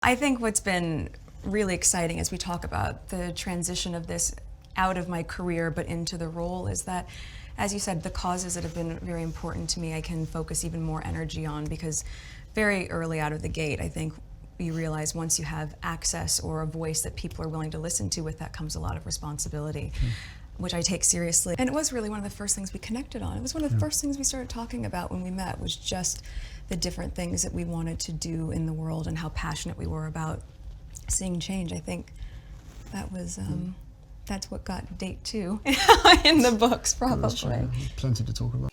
I think what's been really exciting as we talk about the transition of this out of my career but into the role is that, as you said, the causes that have been very important to me I can focus even more energy on, because very early out of the gate I think you realize once you have access or a voice that people are willing to listen to, with that comes a lot of responsibility, which I take seriously. And it was really one of the first things we connected on. It was one of the first things we started talking about when we met, was just the different things that we wanted to do in the world and how passionate we were about seeing change. I think that was, that's what got date 2 in the books, probably. Plenty to talk about.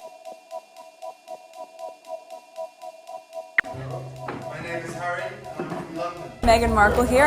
My name is Harry, I'm from London. Meghan Markle here.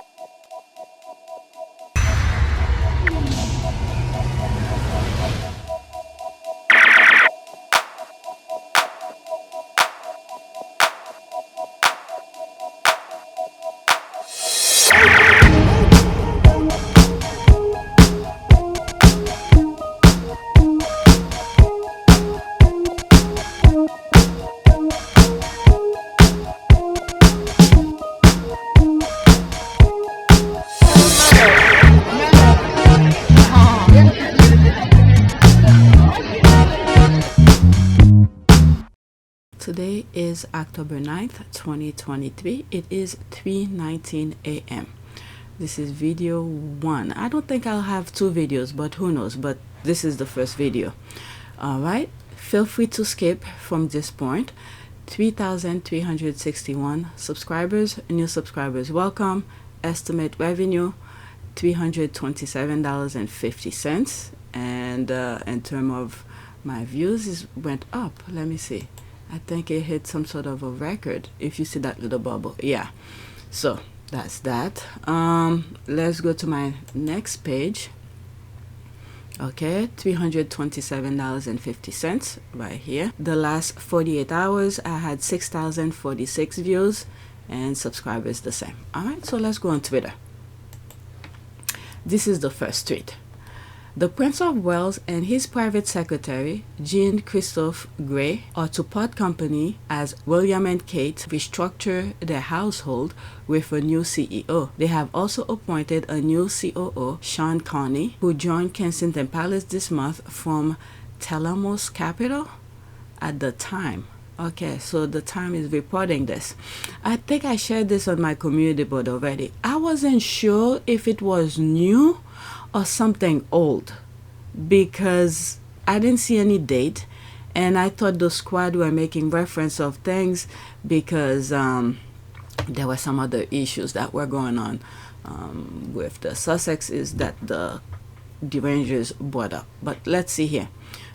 Today is October 9th, 2023. It is 3:19 a.m. This is video 1. I don't think I'll have 2 videos, but who knows, but this is the first video. Alright, feel free to skip from this point. 3,361 subscribers, new subscribers, welcome. Estimate revenue $327.50, and in terms of my views, it went up. Let me see. I think it hit some sort of a record, if you see that little bubble. Yeah, so that's that. Let's go to my next page. Okay, $327.50 right here. The last 48 hours I had 6,046 views, and subscribers the same. All right, so let's go on Twitter. This is the first tweet. The Prince of Wales and his private secretary, Jean-Christophe Gray, are to part company as William and Kate restructure their household with a new CEO. They have also appointed a new COO, Sean Carney, who joined Kensington Palace this month from Telamos Capital at the time. Okay, so the time is reporting this. I think I shared this on my community board already. I wasn't sure if it was new or something old, because I didn't see any date, and I thought the squad were making reference of things because there were some other issues that were going on with the Sussexes that the Rangers brought up. But let's see here.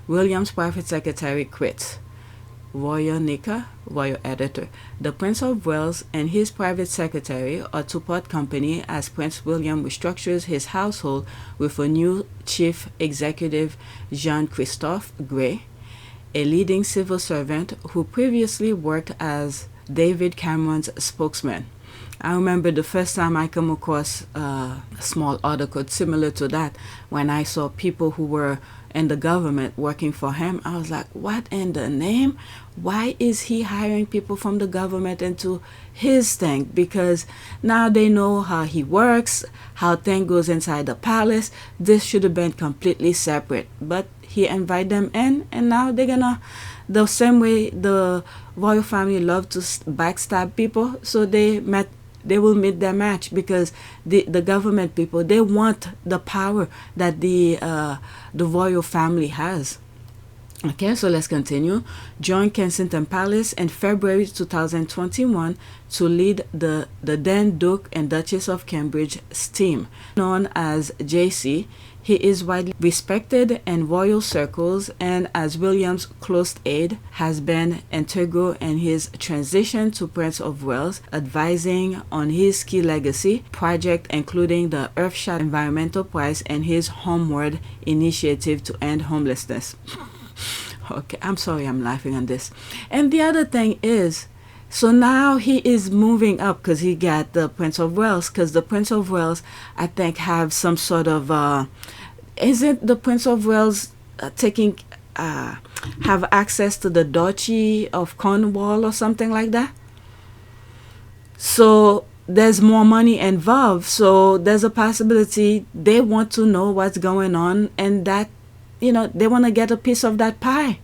William's private secretary quits. Royal Nika, Royal Editor. The Prince of Wales and his private secretary are to part company as Prince William restructures his household with a new chief executive, Jean-Christophe Gray, a leading civil servant who previously worked as David Cameron's spokesman. I remember the first time I come across a small article similar to that, when I saw people who were in the government working for him. I was like, what in the name? Why is he hiring people from the government into his thing? Because now they know how he works, how things goes inside the palace. This should have been completely separate. But he invited them in, and now they're gonna, the same way the royal family love to backstab people, so they will meet their match, because the government people, they want the power that the royal family has. Okay, so let's continue. Joined Kensington Palace in February 2021 to lead the then Duke and Duchess of Cambridge's team. Known as JC, he is widely respected in royal circles, and as William's close aide, has been integral in his transition to Prince of Wales, advising on his key legacy project, including the Earthshot Environmental Prize and his Homeward initiative to end homelessness. Okay, I'm sorry I'm laughing on this. And the other thing is, so now he is moving up because he got the Prince of Wales, because the Prince of Wales, I think, have some sort of, isn't the Prince of Wales taking, have access to the Duchy of Cornwall or something like that? So there's more money involved, so there's a possibility they want to know what's going on, and that, they want to get a piece of that pie.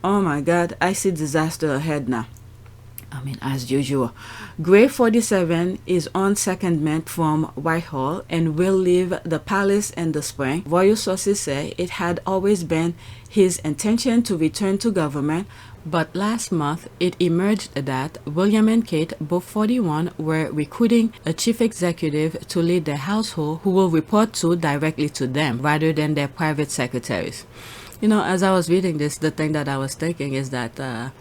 Oh my God, I see disaster ahead now. I mean, as usual. Gray 47 is on secondment from Whitehall and will leave the palace in the spring. Royal sources say it had always been his intention to return to government, but last month it emerged that William and Kate, both 41, were recruiting a chief executive to lead their household who will report directly to them rather than their private secretaries. As I was reading this, the thing that I was thinking is that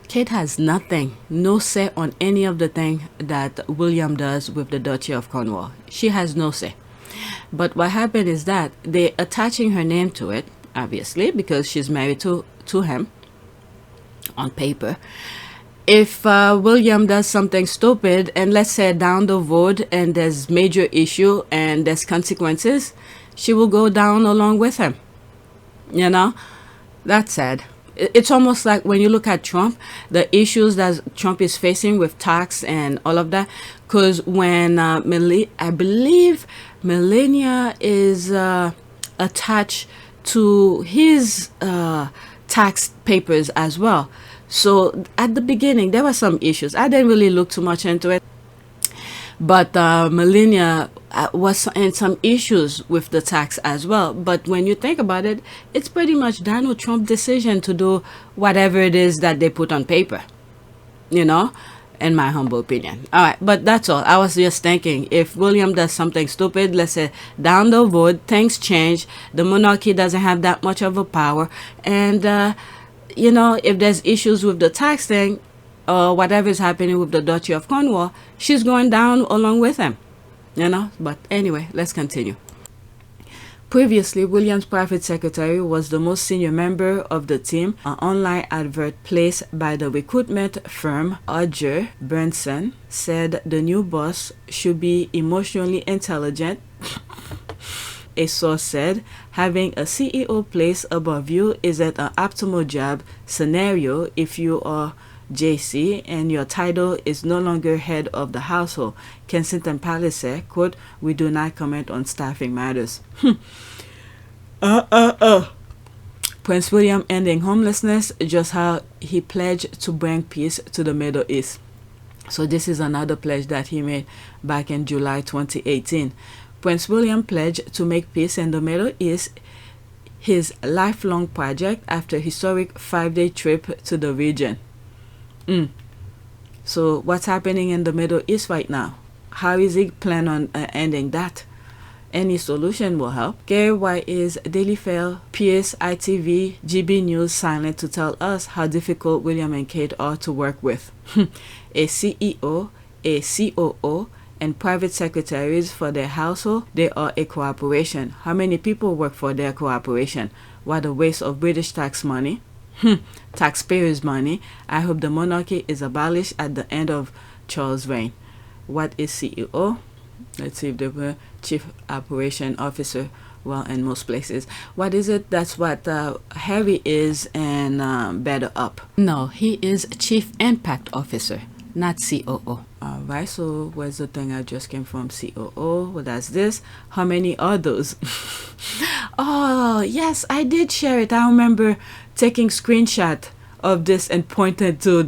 Kate has no say on any of the thing that William does with the Duchy of Cornwall. She has no say. But what happened is that they're attaching her name to it, obviously, because she's married to him on paper. If William does something stupid, and let's say down the road and there's major issue and there's consequences, she will go down along with him. That's sad. It's almost like when you look at Trump, the issues that Trump is facing with tax and all of that. Because when I believe Melania is attached to his tax papers as well. So at the beginning, there were some issues. I didn't really look too much into it. But Melania was in some issues with the tax as well. But when you think about it, it's pretty much Donald Trump's decision to do whatever it is that they put on paper, in my humble opinion. All right, but that's all. I was just thinking, if William does something stupid, let's say down the road, things change, the monarchy doesn't have that much of a power, and, if there's issues with the tax thing, or whatever is happening with the Duchy of Cornwall, she's going down along with him, But anyway, let's continue. Previously, William's private secretary was the most senior member of the team. An online advert placed by the recruitment firm Odger Bernson said the new boss should be emotionally intelligent. A source said, having a CEO placed above you isn't an optimal job scenario if you are JC and your title is no longer head of the household. Kensington Palace said, quote, "We do not comment on staffing matters." Prince William ending homelessness, just how he pledged to bring peace to the Middle East. So this is another pledge that he made back in July 2018. Prince William pledged to make peace in the Middle East his lifelong project after a historic 5-day trip to the region. So what's happening in the Middle East right now? How is he planning on ending that? Any solution will help. Okay, why is Daily Fail, PS, ITV, GB News silent to tell us how difficult William and Kate are to work with? A CEO, a COO, and private secretaries for their household, they are a corporation. How many people work for their corporation? What a waste of British tax money. Taxpayers' money. I hope the monarchy is abolished at the end of Charles' reign. What is CEO? Let's see if they were Chief Operation Officer. Well, in most places. What is it? That's what Harry is and Better Up. No, he is Chief Impact Officer, not COO. Alright, so where's the thing I just came from? COO. Well, that's this. How many are those? Oh, yes, I did share it. I remember taking screenshot of this and pointed to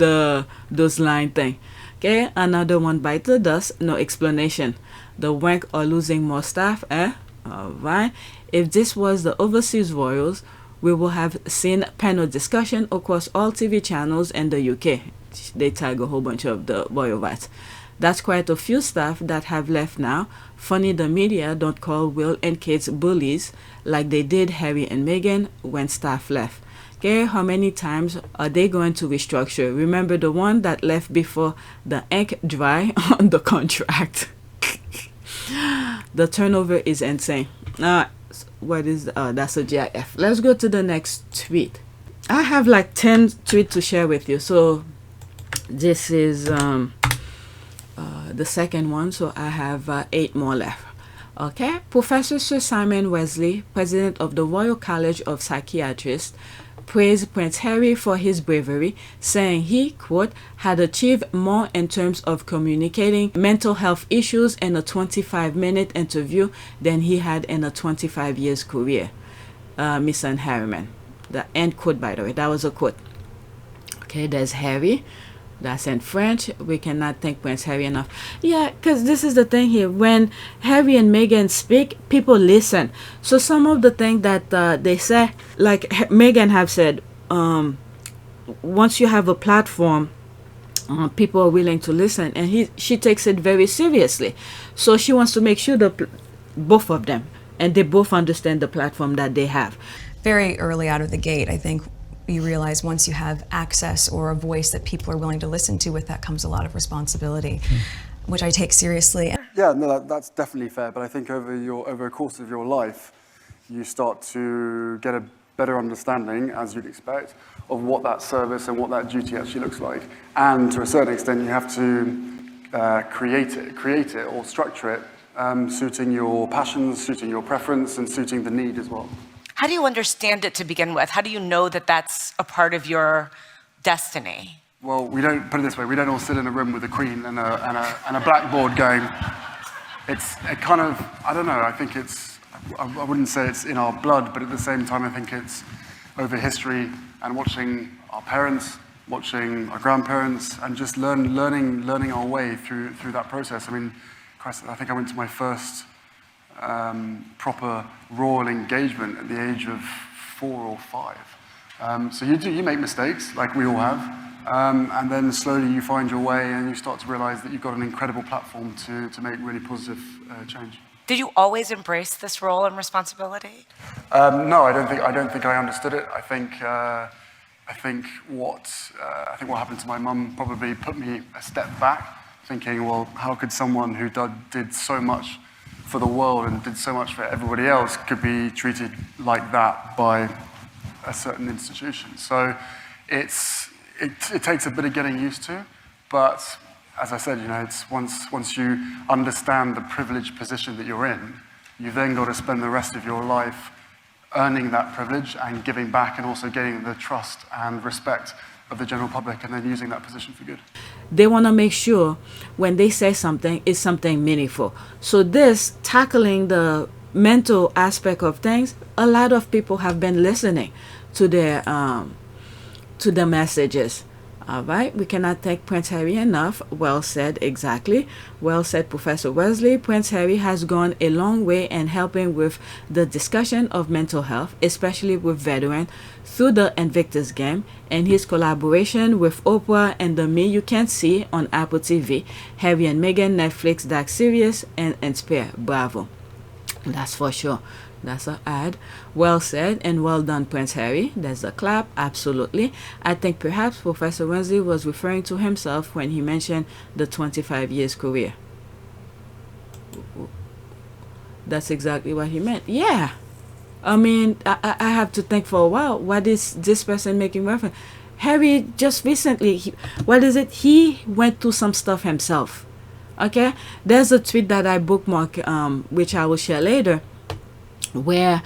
those line thing. Okay, another one bite the dust, no explanation. The wank are losing more staff, Alright. If this was the overseas royals, we will have seen panel discussion across all TV channels in the UK. They tag a whole bunch of the royal rats. That's quite a few staff that have left now. Funny the media don't call Will and Kate's bullies like they did Harry and Meghan when staff left. Okay, how many times are they going to restructure? Remember the one that left before the ink dry on the contract. The turnover is insane. What is that's a GIF. Let's go to the next tweet. I have like 10 tweets to share with you. So this is the second one, so I have 8 more left. Okay, Professor Sir Simon Wessely, president of the Royal College of Psychiatrists, praised Prince Harry for his bravery, saying he, quote, had achieved more in terms of communicating mental health issues in a 25-minute interview than he had in a 25 years career. Miss and Harriman. The end quote, by the way. That was a quote. Okay, there's Harry. That's in French. We cannot thank Prince Harry enough. Yeah, because this is the thing here. When Harry and Meghan speak, people listen. So some of the things that they say, like Meghan have said, once you have a platform, people are willing to listen, and she takes it very seriously. So she wants to make sure that both of them, and they both understand the platform that they have. Very early out of the gate, I think you realize once you have access or a voice that people are willing to listen to, with that comes a lot of responsibility, which I take seriously. Yeah, no, that's definitely fair. But I think over a course of your life, you start to get a better understanding, as you'd expect, of what that service and what that duty actually looks like. And to a certain extent, you have to create it or structure it, suiting your passions, suiting your preference, and suiting the need as well. How do you understand it to begin with? How do you know that that's a part of your destiny? Well, we don't, put it this way, we don't all sit in a room with a queen and a blackboard going. It kind of, I don't know, I think I wouldn't say it's in our blood, but at the same time, I think it's over history and watching our parents, watching our grandparents, and just learning our way through that process. I mean, Christ, I think I went to my first proper royal engagement at the age of 4 or 5. So you make mistakes, like we all have, and then slowly you find your way and you start to realize that you've got an incredible platform to make really positive change. Did you always embrace this role and responsibility? No, I don't think I understood it. I think what happened to my mum probably put me a step back, thinking, well, how could someone who did so much for the world and did so much for everybody else could be treated like that by a certain institution? So it takes a bit of getting used to, but as I said, it's once you understand the privileged position that you're in, you've then got to spend the rest of your life earning that privilege and giving back, and also gaining the trust and respect of the general public, and then using that position for good. They want to make sure when they say something, it's something meaningful. So this, tackling the mental aspect of things, a lot of people have been listening to the messages. All right, we cannot thank Prince Harry enough. Well said, exactly. Well said, Professor Wessely. Prince Harry has gone a long way in helping with the discussion of mental health, especially with veterans, through the Invictus game, and his collaboration with Oprah and the Me You Can't See on Apple TV, Harry and Meghan, Netflix, Dark Series, and Inspire. Bravo. That's for sure. That's an ad. Well said and well done, Prince Harry. There's a clap, absolutely. I think perhaps Professor Wessely was referring to himself when he mentioned the 25 years career. That's exactly what he meant. Yeah. I mean, I have to think for a while, what is this person making reference? Harry just recently, he went through some stuff himself. Okay? There's a tweet that I bookmarked, which I will share later, where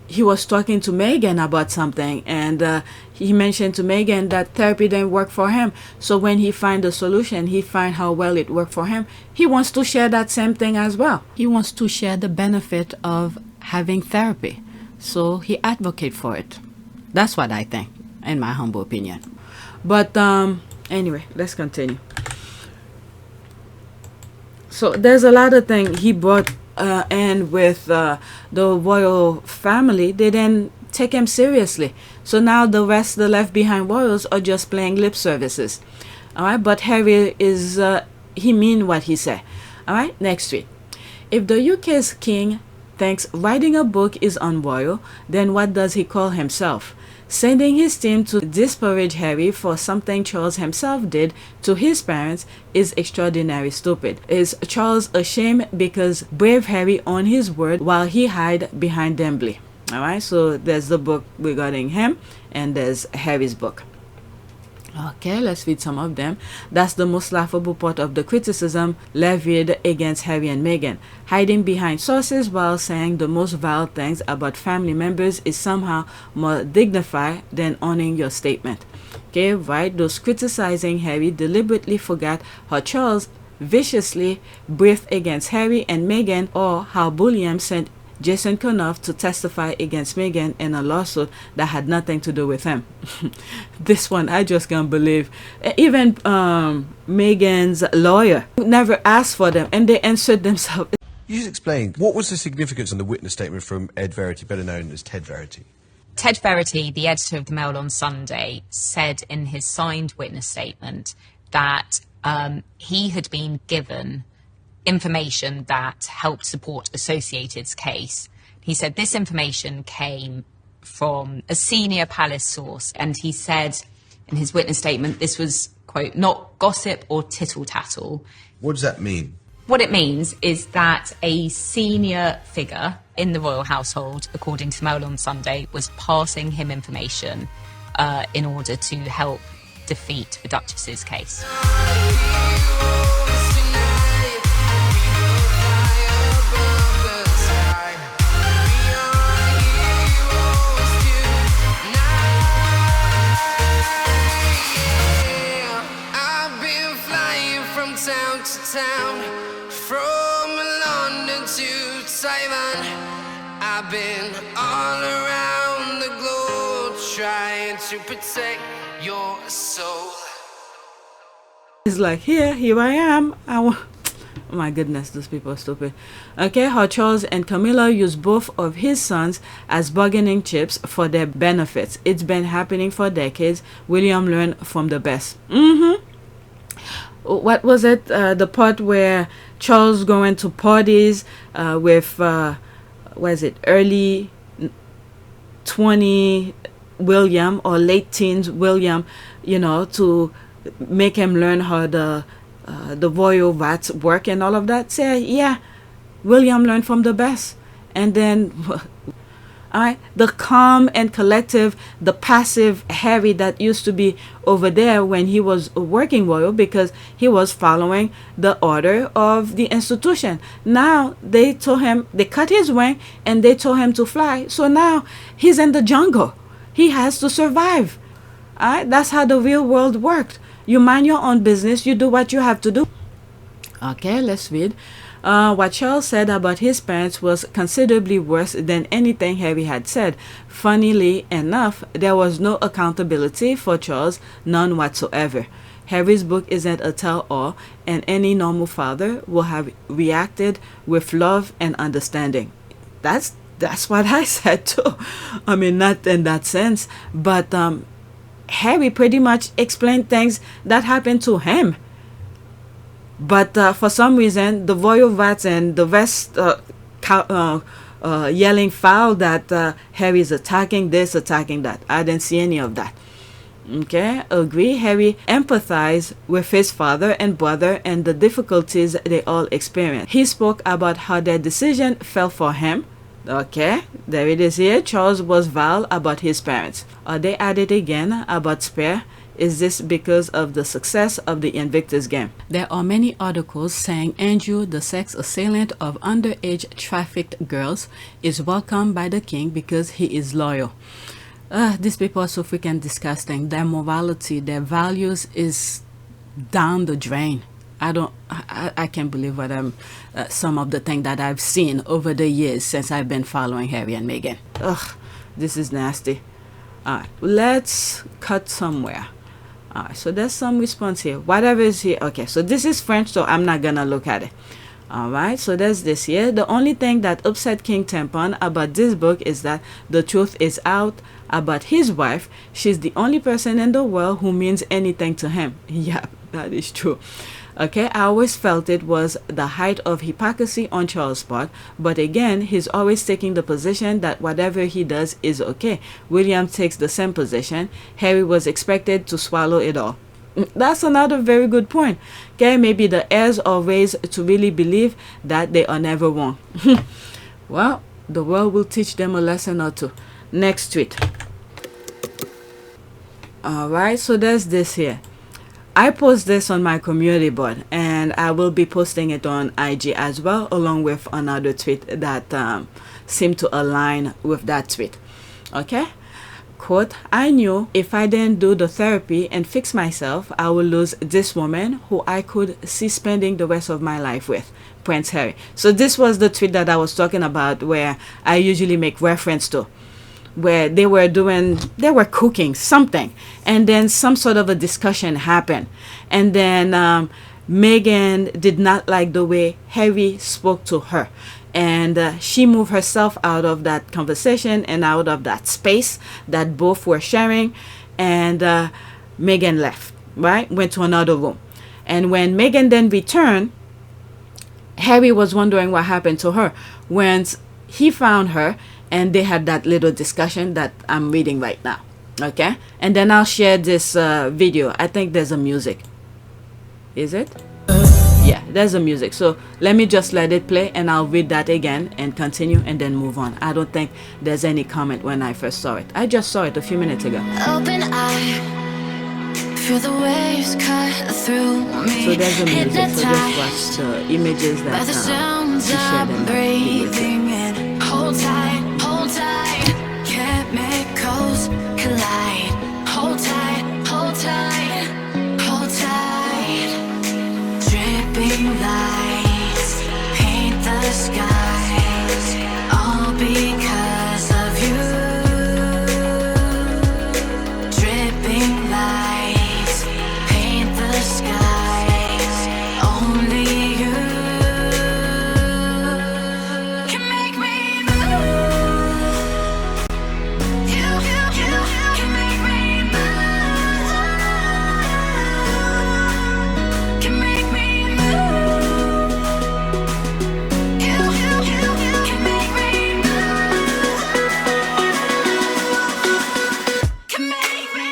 he was talking to Meghan about something, and he mentioned to Meghan that therapy didn't work for him. So when he find a solution, he find how well it worked for him. He wants to share that same thing as well. He wants to share the benefit of having therapy. So he advocate for it. That's what I think, in my humble opinion. But anyway, let's continue. So there's a lot of things he brought and with the royal family. They didn't take him seriously. So now the left behind royals are just playing lip services. All right, but Harry is, he mean what he said. All right, next tweet. If the UK's king thinks writing a book is unroyal, then what does he call himself? Sending his team to disparage Harry for something Charles himself did to his parents is extraordinarily stupid. Is Charles ashamed because brave Harry on his word while he hide behind Wembley? Alright, so there's the book regarding him, and there's Harry's book. Okay, let's read some of them. That's the most laughable part of the criticism levied against Harry and Meghan. Hiding behind sources while saying the most vile things about family members is somehow more dignified than owning your statement. Okay, right? Those criticizing Harry deliberately forgot how Charles viciously breathed against Harry and Meghan, or how William sent Jason Kenoff to testify against Meghan in a lawsuit that had nothing to do with him. This one I just can't believe. Even Meghan's lawyer never asked for them, and they answered themselves. You just explain, what was the significance on the witness statement from Ed Verity, better known as Ted Verity? Ted Verity, the editor of the Mail on Sunday, said in his signed witness statement that he had been given information that helped support Associated's case. He said this information came from a senior palace source, and he said in his witness statement this was, quote, not gossip or tittle-tattle. What does that mean? What it means is that a senior figure in the royal household, according to the Mail on Sunday, was passing him information in order to help defeat the Duchess's case. From London to Taiwan, I've been all around the globe trying to protect your soul. It's like, here I am. Oh my goodness, those people are stupid. Okay, how Charles and Camilla used both of his sons as bargaining chips for their benefits. It's been happening for decades. William learned from the best. What was it? The part where Charles going to parties with, early 20 William or late teens William, to make him learn how the royal vats work and all of that. Say, yeah, William learned from the best. And then the calm and collective, the passive Harry that used to be over there when he was working royal, because he was following the order of the institution. Now they told him, they cut his wing and they told him to fly. So now he's in the jungle. He has to survive. That's how the real world worked. You mind your own business. You do what you have to do. Okay, let's read. What Charles said about his parents was considerably worse than anything Harry had said. Funnily enough, there was no accountability for Charles, none whatsoever. Harry's book isn't a tell-all, and any normal father will have reacted with love and understanding. That's what I said too. I mean, not in that sense, but Harry pretty much explained things that happened to him. But for some reason, the royal vats and the rest yelling foul that Harry is attacking this, attacking that. I didn't see any of that. Okay, agree. Harry empathized with his father and brother and the difficulties they all experienced. He spoke about how their decision fell for him. Okay, there it is here. Charles was vile about his parents. They added again about Spare. Is this because of the success of the Invictus game? There are many articles saying Andrew, the sex assailant of underage trafficked girls, is welcomed by the king because he is loyal. These people are so freaking disgusting. Their morality, their values is down the drain. I can't believe what some of the things that I've seen over the years since I've been following Harry and Meghan. Ugh, this is nasty. Alright, let's cut somewhere. Alright, so there's some response here. Whatever is here. Okay, so this is French, so I'm not gonna look at it. Alright, so there's this here. The only thing that upset King Tampon about this book is that the truth is out about his wife. She's the only person in the world who means anything to him. Yeah, that is true. Okay, I always felt it was the height of hypocrisy on Charles' part, but again, he's always taking the position that whatever he does is okay. William takes the same position. Harry was expected to swallow it all. That's another very good point. Okay, maybe the heirs are raised to really believe that they are never wrong. Well, the world will teach them a lesson or two. Next tweet. All right, so there's this here. I post this on my community board, and I will be posting it on IG as well, along with another tweet that seemed to align with that tweet. Okay? Quote, I knew if I didn't do the therapy and fix myself, I would lose this woman who I could see spending the rest of my life with, Prince Harry. So this was the tweet that I was talking about, where I usually make reference to, where they were cooking something, and then some sort of a discussion happened, and then Meghan did not like the way Harry spoke to her, and she moved herself out of that conversation and out of that space that both were sharing, and Meghan left, right, went to another room. And when Meghan then returned, Harry was wondering what happened to her. When he found her, and they had that little discussion that I'm reading right now. Okay, and then I'll share this video. I think there's a music. Is it? Yeah, there's a music. So let me just let it play, and I'll read that again and continue, and then move on. I don't think there's any comment when I first saw it. I just saw it a few minutes ago. Open eye, feel the waves cut through me. So there's a music. So just watch the images that she shared in that video. Hold tight, hold tight. Chemicals collide. Hold tight, hold tight, hold tight. Dripping lights paint the skies, all because of you. Dripping lights paint the skies, only you can make me move. You can make me move. Can make me move. You can make me move. Can make me.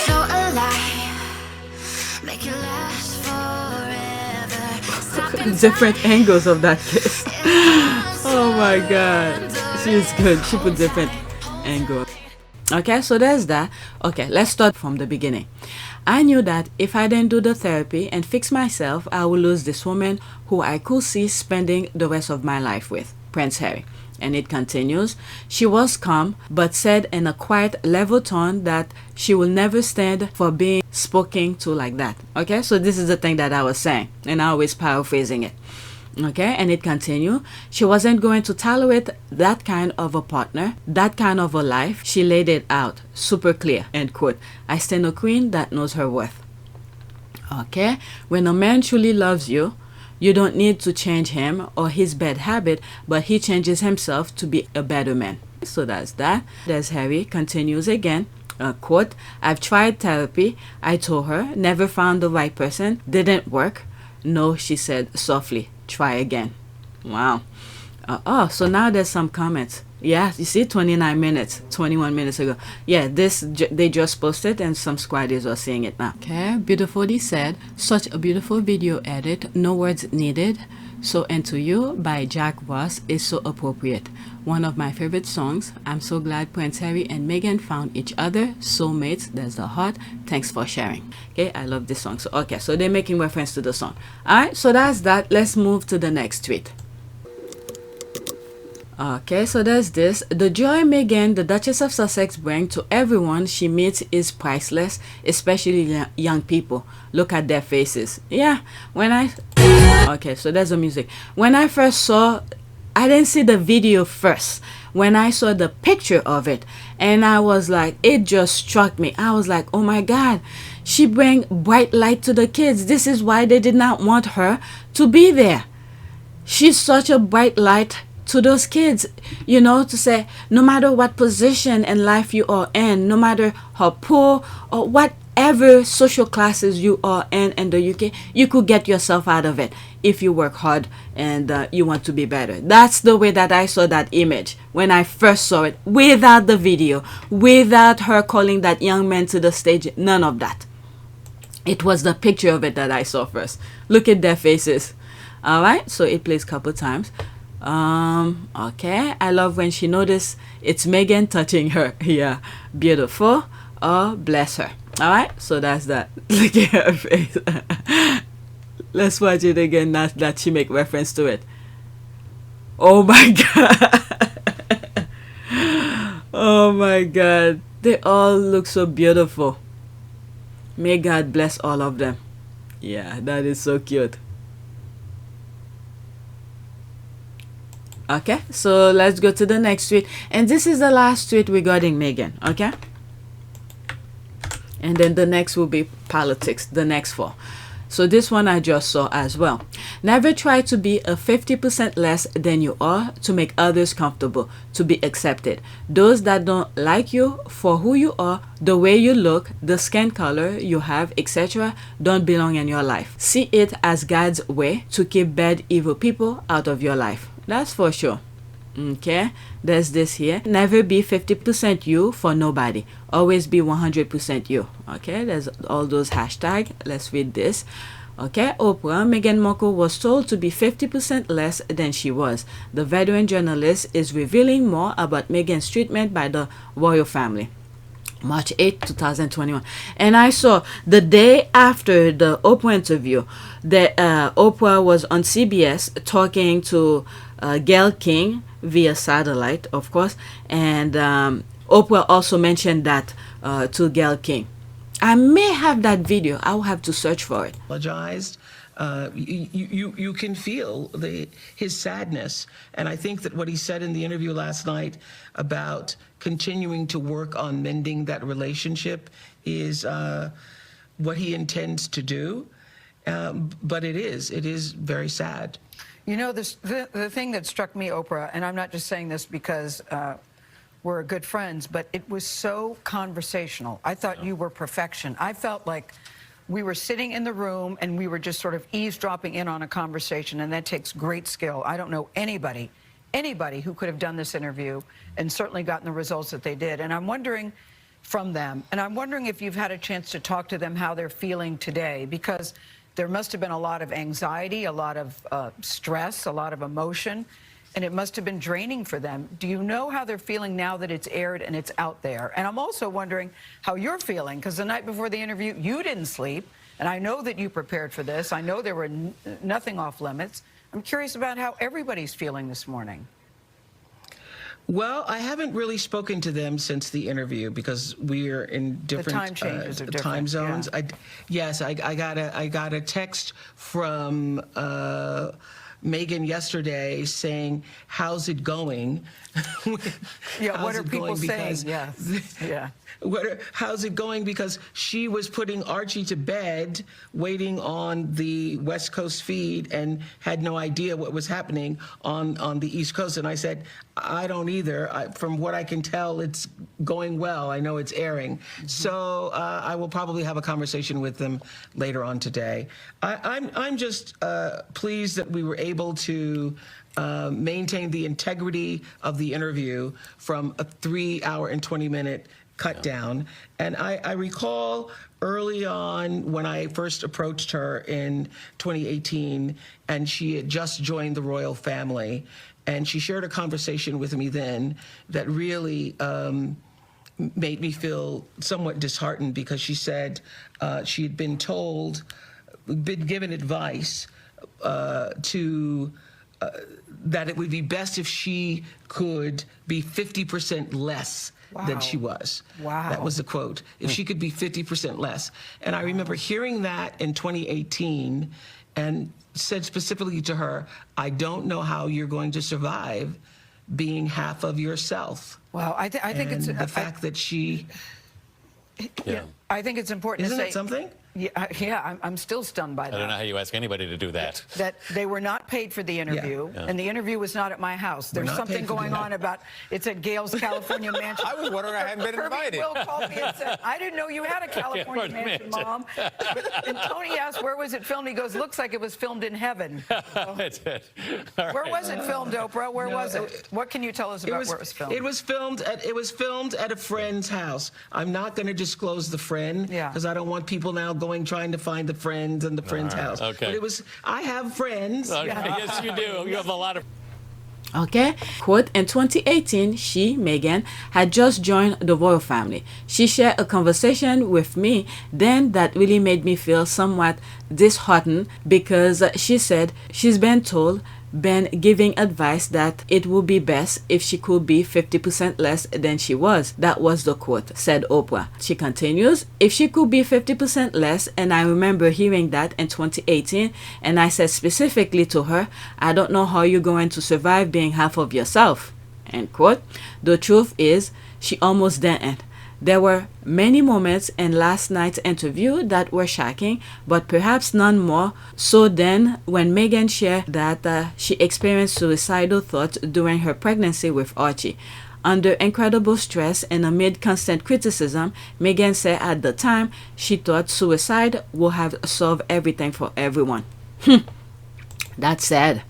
So alive, make it last forever. Stop in Different angles of that kiss. Oh my god, she's good. She put different angles. Okay, so there's that. Okay, let's start from the beginning. I knew that if I didn't do the therapy and fix myself, I would lose this woman who I could see spending the rest of my life with, Prince Harry. And it continues, she was calm, but said in a quiet, level tone that she will never stand for being spoken to like that. Okay, so this is the thing that I was saying, and I was paraphrasing it. Okay, and it continued, she wasn't going to tolerate that kind of a partner, that kind of a life. She laid it out super clear, end quote. I stand a queen that knows her worth. Okay, when a man truly loves you, you don't need to change him or his bad habit, but he changes himself to be a better man. So that's that. There's Harry, continues again. Quote, I've tried therapy. I told her, never found the right person. Didn't work. No, she said softly. Try again. Wow. Oh, so now there's some comments. Yeah, you see, 29 minutes, 21 minutes ago. Yeah, they just posted, and some squaddies are seeing it now. Okay, Beautifully said, such a beautiful video edit, no words needed. So Into You by Jack Ross is so appropriate. One of my favorite songs. I'm so glad Prince Harry and Meghan found each other. Soulmates, there's the heart. Thanks for sharing. Okay, I love this song. So, okay, so they're making reference to the song. Alright, so that's that. Let's move to the next tweet. Okay, so there's this. The joy Meghan, the Duchess of Sussex, brings to everyone she meets is priceless, especially young people. Look at their faces. Yeah, okay, so there's the music. When I first saw, I didn't see the video first. When I saw the picture of it, and I was like, it just struck me. I was like, oh my God, she brings bright light to the kids. This is why they did not want her to be there. She's such a bright light to those kids, you know, to say no matter what position in life you are in, no matter how poor or what whatever social classes you are in the UK, you could get yourself out of it if you work hard and you want to be better. That's the way that I saw that image when I first saw it, without the video, without her calling that young man to the stage, none of that. It was the picture of it that I saw first. Look at their faces. All right, so it plays a couple times. Okay, I love when she noticed it's Meghan touching her. Yeah, beautiful. Oh, bless her. All right, so that's that. Look at her face. Let's watch it again. That she make reference to it. Oh my god. Oh my god. They all look so beautiful. May God bless all of them. Yeah, that is so cute. Okay, so let's go to the next tweet. And this is the last tweet regarding Meghan. Okay? And then the next will be politics, the next 4. So this one I just saw as well. Never try to be a 50% less than you are to make others comfortable, to be accepted. Those that don't like you for who you are, the way you look, the skin color you have, etc., don't belong in your life. See it as God's way to keep bad, evil people out of your life. That's for sure. Okay, there's this here. Never be 50% you for nobody. Always be 100% you. Okay, there's all those hashtags. Let's read this. Okay, Oprah, Meghan Markle was told to be 50% less than she was. The veteran journalist is revealing more about Meghan's treatment by the royal family. March 8, 2021. And I saw the day after the Oprah interview that Oprah was on CBS talking to Gayle King via satellite, of course. And Oprah also mentioned that to Gayle King. I may have that video. I will have to search for it. Apologized. You can feel his sadness. And I think that what he said in the interview last night about continuing to work on mending that relationship is what he intends to do. But it is very sad. You know, the thing that struck me, Oprah, and I'm not just saying this because we're good friends, but it was so conversational. I thought you were perfection. I felt like we were sitting in the room and we were just sort of eavesdropping in on a conversation, and that takes great skill. I don't know anybody who could have done this interview and certainly gotten the results that they did. And I'm wondering from them, and I'm wondering if you've had a chance to talk to them how they're feeling today, because there must have been a lot of anxiety, a lot of stress, a lot of emotion, and it must have been draining for them. Do you know how they're feeling now that it's aired and it's out there? And I'm also wondering how you're feeling, because the night before the interview, you didn't sleep, and I know that you prepared for this. I know there were nothing off limits. I'm curious about how everybody's feeling this morning. Well, I haven't really spoken to them since the interview because we're in different time changes are different, time zones. Yeah. I got a text from Meghan yesterday saying, "How's it going?" Yeah, what are people saying? Yeah. How's it going? Because she was putting Archie to bed, waiting on the West Coast feed, and had no idea what was happening on the East Coast. And I said, I don't either. From what I can tell, it's going well. I know it's airing. Mm-hmm. So I will probably have a conversation with them later on today. I'm just pleased that we were able to maintain the integrity of the interview from a 3-hour and 20-minute cut down. And I recall early on when I first approached her in 2018, and she had just joined the royal family, and she shared a conversation with me then that really made me feel somewhat disheartened, because she said she had been given advice that it would be best if she could be 50% less than she was. Wow. That was the quote. If she could be 50% less. And I remember hearing that in 2018 and said specifically to her, I don't know how you're going to survive being half of yourself. Well, I think it's the fact that she... Yeah. I think it's important Isn't to say... it something? I'm still stunned by that. I don't know how you ask anybody to do that. That they were not paid for the interview, and the interview was not at my house. There's something going on about, it's at Gail's California mansion. I was wondering I hadn't been invited. Will called me and said, I didn't know you had a California mansion, Mom. And Tony asked, where was it filmed? He goes, looks like it was filmed in heaven. Where was it filmed, Oprah? Where was it? What can you tell us about where it was filmed? It was filmed at a friend's house. I'm not going to disclose the friend because I don't want people now trying to find the friend and the friend's house. Okay. But it was, I have friends. Okay. Yes, you do. You have a lot of. Okay, quote, in 2018, she, Meghan, had just joined the royal family. She shared a conversation with me then that really made me feel somewhat disheartened because she said she's been giving advice that it would be best if she could be 50% less than she was. That was the quote, said Oprah. She continues, if she could be 50% less, and I remember hearing that in 2018, and I said specifically to her, I don't know how you're going to survive being half of yourself, end quote. The truth is, she almost didn't. There were many moments in last night's interview that were shocking, but perhaps none more so than when Meghan shared that she experienced suicidal thoughts during her pregnancy with Archie. Under incredible stress and amid constant criticism, Meghan said at the time she thought suicide would have solved everything for everyone. That's sad.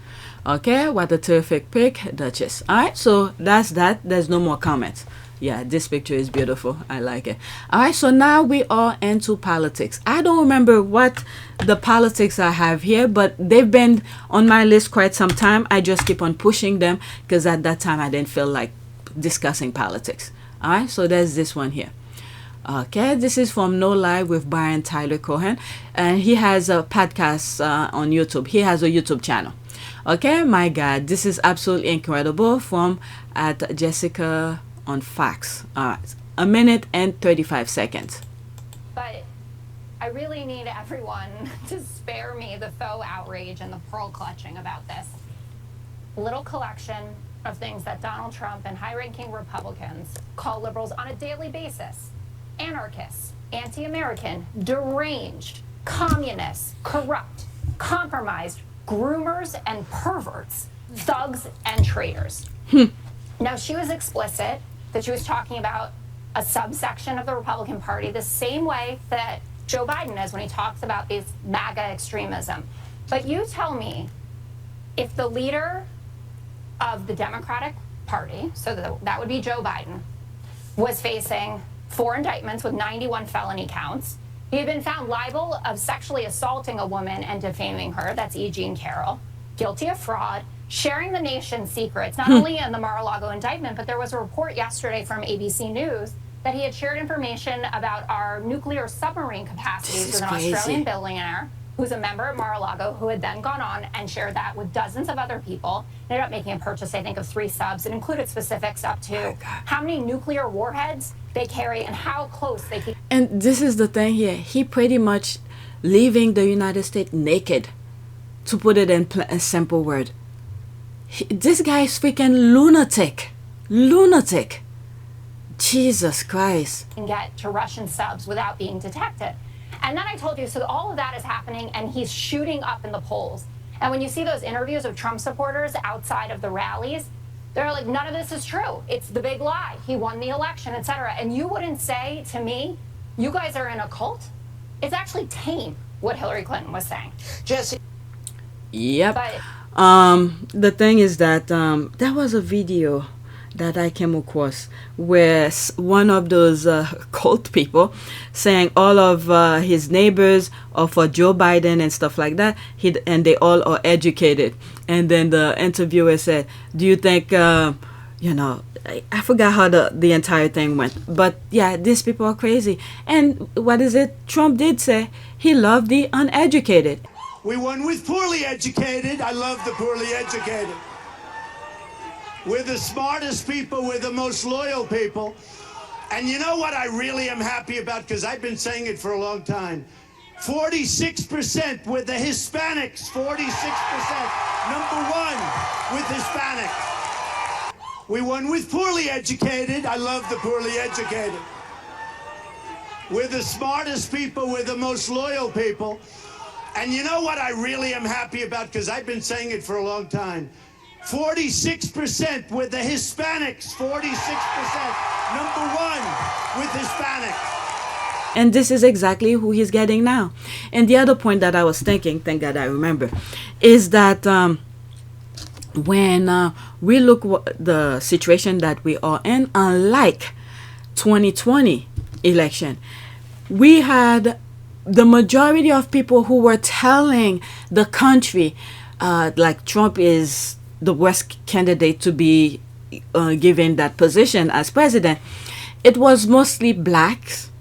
Okay, what a terrific pick, Duchess. Alright, so that's that. There's no more comments. Yeah, this picture is beautiful. I like it. All right, so now we are into politics. I don't remember what the politics I have here, but they've been on my list quite some time. I just keep on pushing them because at that time I didn't feel like discussing politics. All right, so there's this one here. Okay, this is from No Lie with Brian Tyler Cohen, and he has a podcast on YouTube. He has a YouTube channel. Okay, my God, this is absolutely incredible from at Jessica on Fox. All right, 1 minute and 35 seconds. But I really need everyone to spare me the faux outrage and the pearl clutching about this little collection of things that Donald Trump and high-ranking Republicans call liberals on a daily basis. Anarchists, anti-American, deranged, communists, corrupt, compromised, groomers and perverts, thugs and traitors. Now, she was explicit that she was talking about a subsection of the Republican Party the same way that Joe Biden is when he talks about this MAGA extremism. But you tell me, if the leader of the Democratic Party, so that would be Joe Biden, was facing 4 indictments with 91 felony counts, he had been found liable of sexually assaulting a woman and defaming her, that's E. Jean Carroll, guilty of fraud, sharing the nation's secrets, not only in the Mar-a-Lago indictment, but there was a report yesterday from ABC News that he had shared information about our nuclear submarine capacities with an Australian billionaire who's a member at Mar-a-Lago, who had then gone on and shared that with dozens of other people. Ended up making a purchase, I think, of 3 subs. It included specifics up to how many nuclear warheads they carry and how close they keep. And this is the thing here. He pretty much leaving the United States naked, to put it in a simple word. This guy is freaking lunatic. Lunatic. Jesus Christ. And get to Russian subs without being detected. And then I told you, so all of that is happening and he's shooting up in the polls. And when you see those interviews of Trump supporters outside of the rallies, they're like, none of this is true. It's the big lie. He won the election, etc. And you wouldn't say to me, you guys are in a cult? It's actually tame what Hillary Clinton was saying. Jesse. Yep. But the thing is that there was a video that I came across where one of those cult people saying all of his neighbors are for Joe Biden and stuff like that, and they all are educated. And then the interviewer said, do you think, I forgot how the entire thing went. But yeah, these people are crazy. And what is it? Trump did say he loved the uneducated. We won with poorly educated. I love the poorly educated. We're the smartest people. We're the most loyal people. And you know what I really am happy about? Because I've been saying it for a long time. 46% with the Hispanics. 46%. #1 with Hispanics. We won with poorly educated. I love the poorly educated. We're the smartest people. We're the most loyal people. And you know what I really am happy about? Because I've been saying it for a long time. 46% with the Hispanics. 46%. Number one with Hispanics. And this is exactly who he's getting now. And the other point that I was thinking, thank God I remember, is that when we look the situation that we are in, unlike 2020 election, we had the majority of people who were telling the country like Trump is the worst candidate to be given that position as president. It was mostly blacks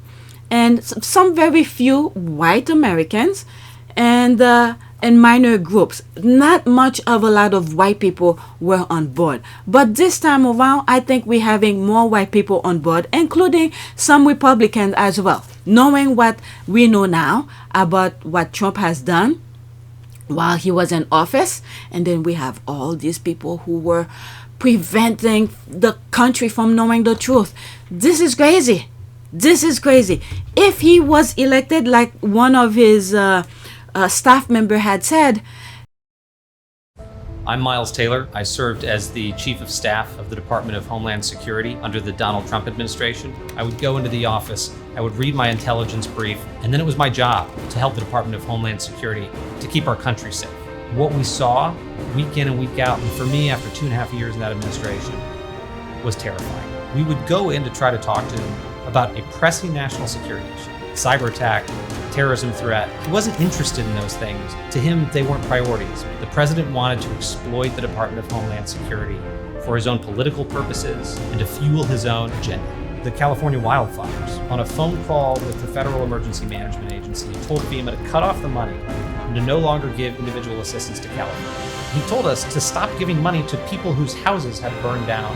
and some very few white Americans and minor groups. Not much of a lot of white people were on board. But this time around, I think we're having more white people on board, including some Republicans as well. Knowing what we know now about what Trump has done while he was in office, and then we have all these people who were preventing the country from knowing the truth. This is crazy. This is crazy. If he was elected, like one of his staff member had said. I'm Miles Taylor. I served as the Chief of Staff of the Department of Homeland Security under the Donald Trump administration. I would go into the office, I would read my intelligence brief, and then it was my job to help the Department of Homeland Security to keep our country safe. What we saw week in and week out, and for me after 2.5 years in that administration, was terrifying. We would go in to try to talk to him about a pressing national security issue, cyber attack, terrorism threat. He wasn't interested in those things. To him, they weren't priorities. The president wanted to exploit the Department of Homeland Security for his own political purposes and to fuel his own agenda. The California wildfires, on a phone call with the Federal Emergency Management Agency, he told FEMA to cut off the money and to no longer give individual assistance to California. He told us to stop giving money to people whose houses had burned down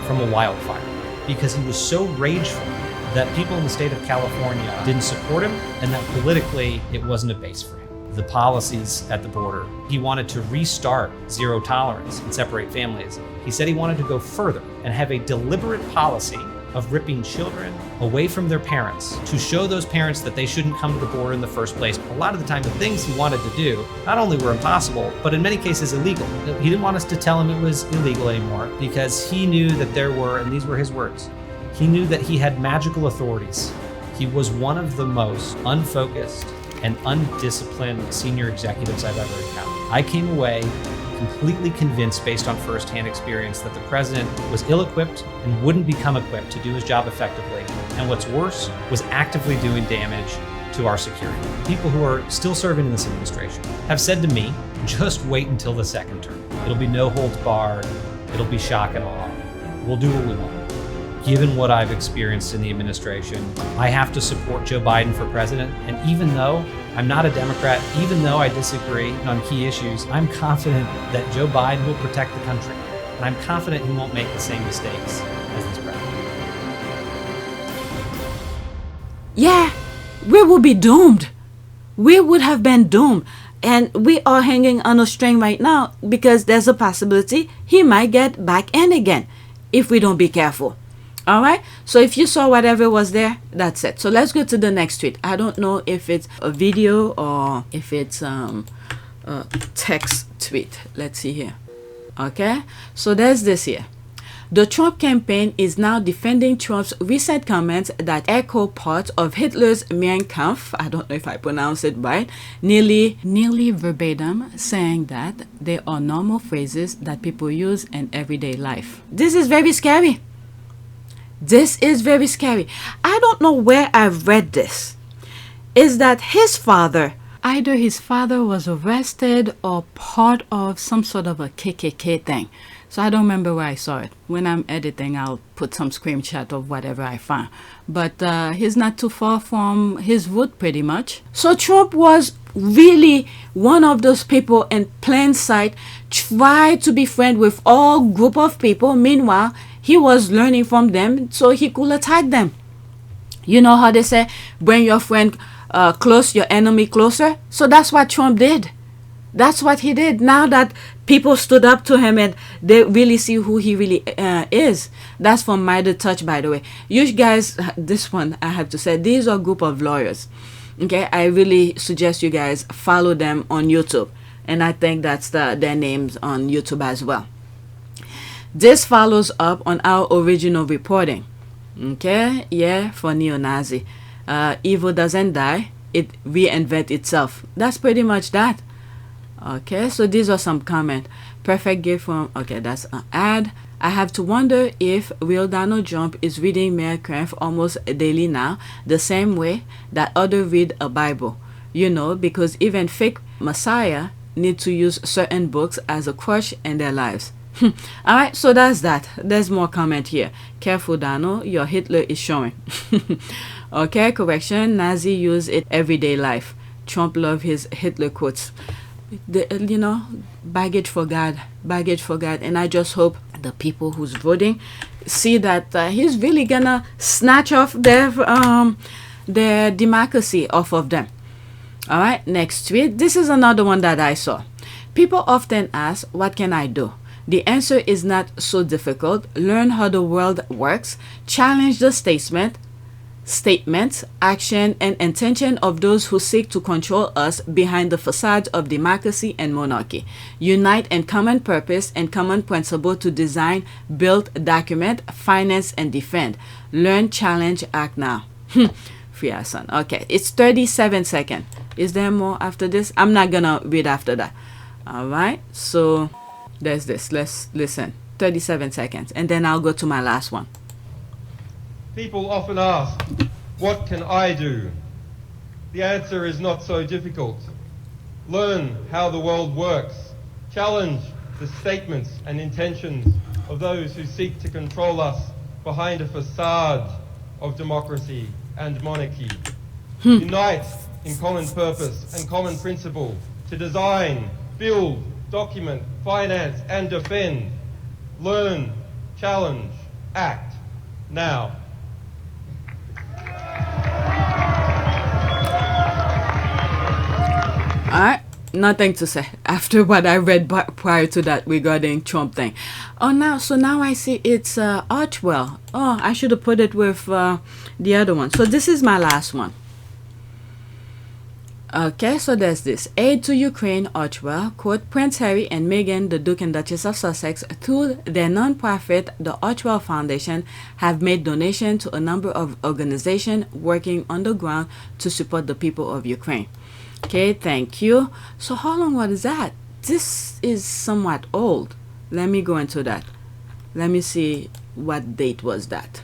from a wildfire because he was so rageful that people in the state of California didn't support him and that politically it wasn't a base for him. The policies at the border, he wanted to restart zero tolerance and separate families. He said he wanted to go further and have a deliberate policy of ripping children away from their parents to show those parents that they shouldn't come to the border in the first place. A lot of the time, the things he wanted to do not only were impossible, but in many cases illegal. He didn't want us to tell him it was illegal anymore because he knew that there were, and these were his words, he knew that he had magical authorities. He was one of the most unfocused and undisciplined senior executives I've ever encountered. I came away completely convinced based on firsthand experience that the president was ill-equipped and wouldn't become equipped to do his job effectively. And what's worse, was actively doing damage to our security. People who are still serving in this administration have said to me, just wait until the second term. It'll be no holds barred. It'll be shock and awe. We'll do what we want. Given what I've experienced in the administration, I have to support Joe Biden for president. And even though I'm not a Democrat, even though I disagree on key issues, I'm confident that Joe Biden will protect the country. And I'm confident he won't make the same mistakes as this president. Yeah, we will be doomed. We would have been doomed. And we are hanging on a string right now because there's a possibility he might get back in again if we don't be careful. All right, so if you saw whatever was there, that's it. So let's go to the next tweet. I don't know if it's a video or if it's a text tweet. Let's see here. Okay, so there's this here. The Trump campaign is now defending Trump's recent comments that echo parts of Hitler's Mein Kampf, I don't know if I pronounce it right, nearly verbatim, saying that they are normal phrases that people use in everyday life. This is very scary. This is very scary. I don't know where I've read this. Is that his father, either his father was arrested or part of some sort of a KKK thing. So I don't remember where I saw it. When I'm editing, I'll put some screenshot of whatever I find. But he's not too far from his root, pretty much. So Trump was really one of those people in plain sight, tried to be friends with all group of people. Meanwhile, he was learning from them so he could attack them. You know how they say, bring your friend close, your enemy closer? So that's what Trump did. That's what he did. Now that people stood up to him and they really see who he really is. That's from Mighty Touch, by the way. You guys, this one I have to say, these are a group of lawyers. Okay, I really suggest you guys follow them on YouTube, and I think that's their names on YouTube as well. This follows up on our original reporting. Okay, yeah, for neo-Nazi. Evil doesn't die, it reinvents itself. That's pretty much that. Okay, so these are some comment. Perfect gift from, okay, that's an ad. I have to wonder if real Donald Trump is reading Mayor Kempf almost daily now, the same way that others read a Bible. You know, because even fake Messiah need to use certain books as a crutch in their lives. Alright, so that's that. There's more comment here. Careful, Donald, your Hitler is showing. Okay, correction. Nazi use it everyday life. Trump love his Hitler quotes. You know, baggage for God, baggage for God. And I just hope the people who's voting see that he's really gonna snatch off their democracy off of them. All right, next tweet. This is another one that I saw. People often ask, what can I do? The answer is not so difficult. Learn how the world works. Challenge the statements, action, and intention of those who seek to control us behind the facade of democracy and monarchy. Unite in common purpose and common principle to design, build, document, finance, and defend. Learn, challenge, act now. Free our son. Okay, it's 37 seconds. Is there more after this? I'm not gonna read after that. All right, so there's this. Let's listen. 37 seconds, and then I'll go to my last one. People often ask, what can I do? The answer is not so difficult. Learn how the world works. Challenge the statements and intentions of those who seek to control us behind a facade of democracy and monarchy. Unite in common purpose and common principle to design, build, document, finance, and defend. Learn, challenge, act now. Alright, nothing to say after what I read prior to that regarding Trump thing. Oh, now I see it's Archwell. Oh, I should have put it with the other one. So this is my last one. Okay, so there's this. Aid to Ukraine, Archwell, quote, Prince Harry and Meghan, the Duke and Duchess of Sussex, through their non-profit, the Archwell Foundation, have made donations to a number of organizations working on the ground to support the people of Ukraine. Okay, thank you. So how long was that? This is somewhat old. Let me go into that. Let me see what date was that.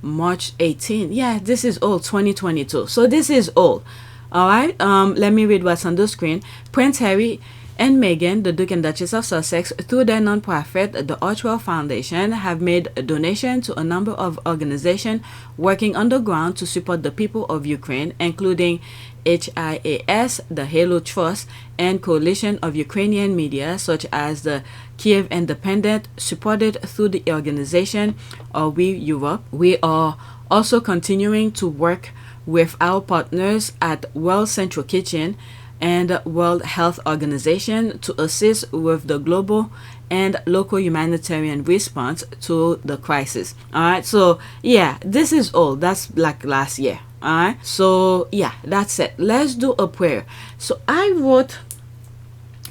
March 18. Yeah, this is old, 2022. So this is old. All right, let me read what's on the screen. Prince Harry and Meghan, the Duke and Duchess of Sussex, through their non-profit, the Archwell Foundation, have made a donation to a number of organizations working on the ground to support the people of Ukraine, including HIAS, the Halo Trust, and Coalition of Ukrainian Media, such as the Kiev Independent, supported through the organization of We Europe. We are also continuing to work with our partners at World Central Kitchen and World Health Organization to assist with the global and local humanitarian response to the crisis. All right, so yeah, this is old. That's like last year. All right, so yeah, that's it. Let's do a prayer. So I wrote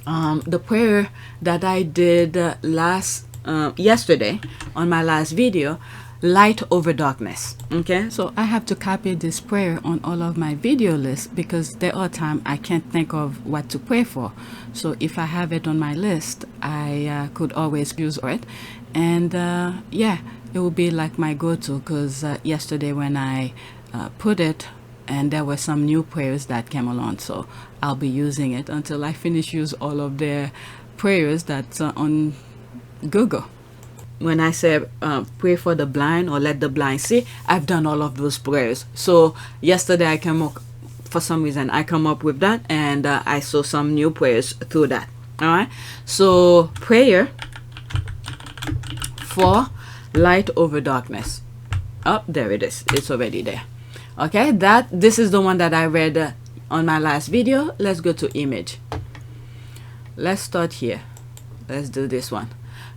the prayer that I did yesterday on my last video, light over darkness. Okay, so I have to copy this prayer on all of my video lists because there are times I can't think of what to pray for. So if I have it on my list, I could always use it. And yeah, it will be like my go-to, because yesterday when I put it, and there were some new prayers that came along, so I'll be using it until I finish use all of their prayers that's on Google. When I say pray for the blind or let the blind see, I've done all of those prayers. So yesterday I came up, for some reason I come up with that, and I saw some new prayers through that. All right, so prayer for light over darkness. Oh, there it is. It's already there. Okay, this is the one that I read on my last video. Let's go to image. let's start here. Let's do this one.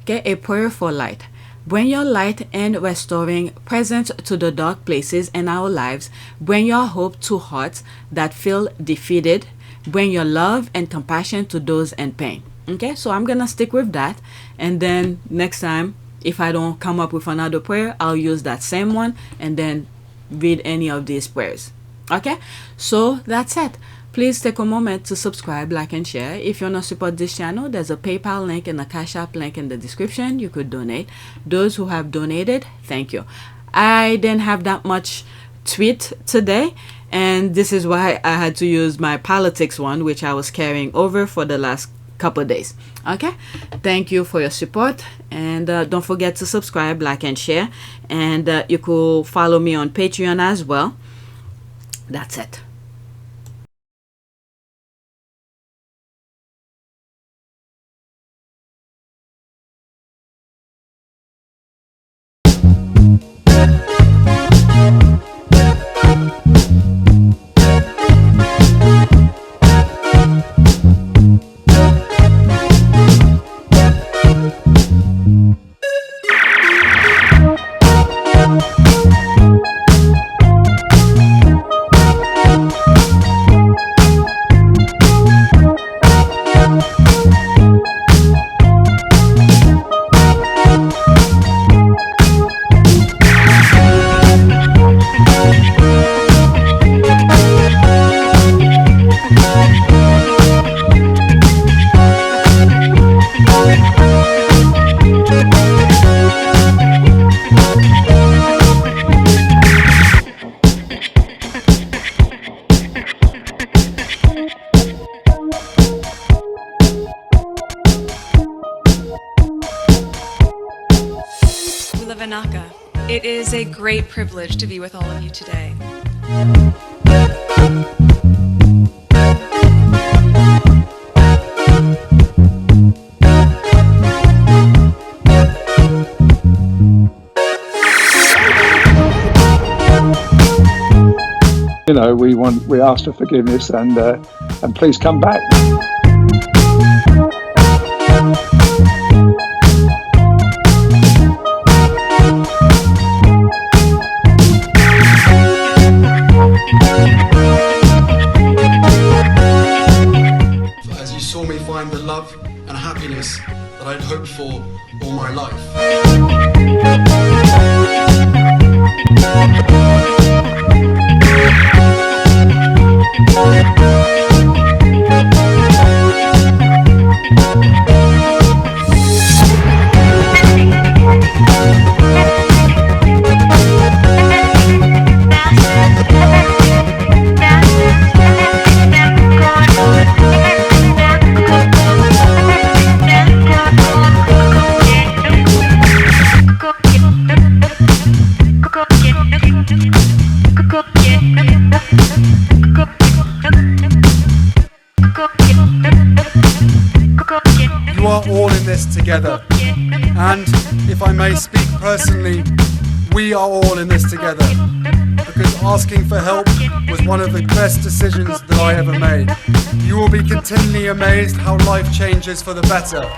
Okay, a prayer for light. Bring your light and restoring presence to the dark places in our lives. Bring your hope to hearts that feel defeated. Bring your love and compassion to those in pain. Okay, so I'm gonna stick with that, and then next time, if I don't come up with another prayer, I'll use that same one and then read any of these prayers. Okay, so that's it. Please take a moment to subscribe, like, and share. If you want to support this channel, there's a PayPal link and a Cash App link in the description. You could donate. Those who have donated, thank you. I didn't have that much tweet today, and this is why I had to use my politics one, which I was carrying over for the last couple of days. Okay, thank you for your support, and don't forget to subscribe, like, and share, and you could follow me on Patreon as well. That's it. It is a great privilege to be with all of you today. You know, we ask for forgiveness, and please come back. As you saw me find the love and happiness that I'd hoped for all my life. You are all in this together, and if I may speak personally, we are all in this together, because asking for help was one of the best decisions that I ever made. You will be continually amazed how life changes for the better.